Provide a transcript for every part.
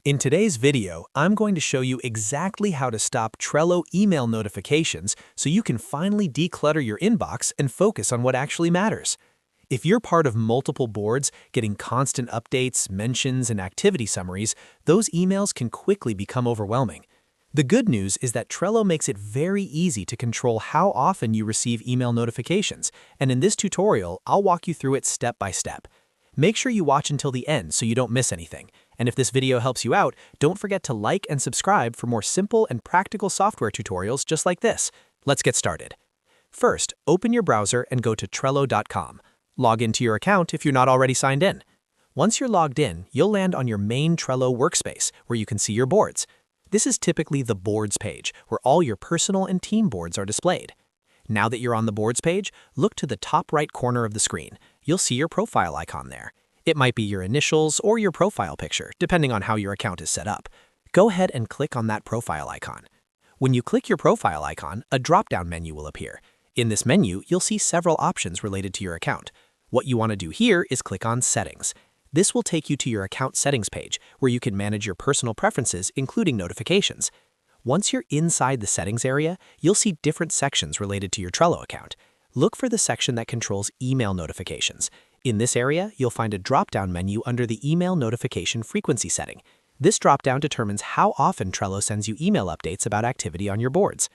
In today's video, I'm going to show you exactly how to stop Trello email notifications so you can finally declutter your inbox and focus on what actually matters. If you're part of multiple boards, getting constant updates, mentions, and activity summaries, those emails can quickly become overwhelming. The good news is that Trello makes it very easy to control how often you receive email notifications, and in this tutorial, I'll walk you through it step by step. Make sure you watch until the end so you don't miss anything. And if this video helps you out, don't forget to like and subscribe for more simple and practical software tutorials just like this. Let's get started. First, open your browser and go to Trello.com. Log into your account if you're not already signed in. Once you're logged in, you'll land on your main Trello workspace where you can see your boards. This is typically the Boards page, where all your personal and team boards are displayed. Now that you're on the Boards page, look to the top right corner of the screen. You'll see your profile icon there. It might be your initials or your profile picture, depending on how your account is set up. Go ahead and click on that profile icon. When you click your profile icon, a drop-down menu will appear. In this menu, you'll see several options related to your account. What you want to do here is click on Settings. This will take you to your account settings page, where you can manage your personal preferences, including notifications. Once you're inside the settings area, you'll see different sections related to your Trello account. Look for the section that controls email notifications. In this area, you'll find a drop-down menu under the email notification frequency setting. This drop-down determines how often Trello sends you email updates about activity on your boards.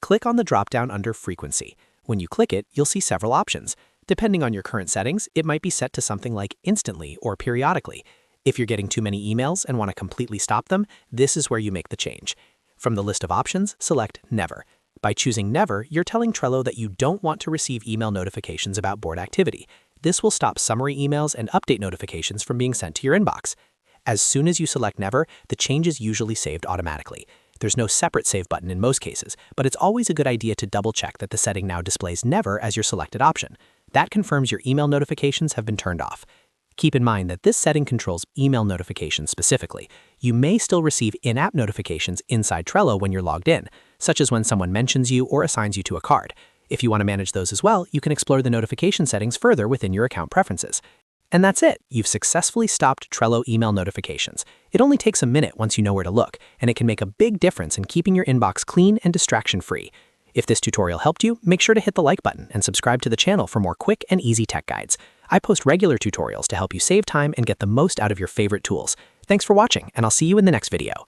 Click on the drop-down under frequency. When you click it, you'll see several options. Depending on your current settings, it might be set to something like instantly or periodically. If you're getting too many emails and want to completely stop them, this is where you make the change. From the list of options, select Never. By choosing Never, you're telling Trello that you don't want to receive email notifications about board activity. This will stop summary emails and update notifications from being sent to your inbox. As soon as you select Never, the change is usually saved automatically. There's no separate save button in most cases, but it's always a good idea to double-check that the setting now displays Never as your selected option. That confirms your email notifications have been turned off. Keep in mind that this setting controls email notifications specifically. You may still receive in-app notifications inside Trello when you're logged in, such as when someone mentions you or assigns you to a card. If you want to manage those as well, you can explore the notification settings further within your account preferences. And that's it. You've successfully stopped Trello email notifications. It only takes a minute once you know where to look, and it can make a big difference in keeping your inbox clean and distraction-free. If this tutorial helped you, make sure to hit the like button and subscribe to the channel for more quick and easy tech guides. I post regular tutorials to help you save time and get the most out of your favorite tools. Thanks for watching, and I'll see you in the next video.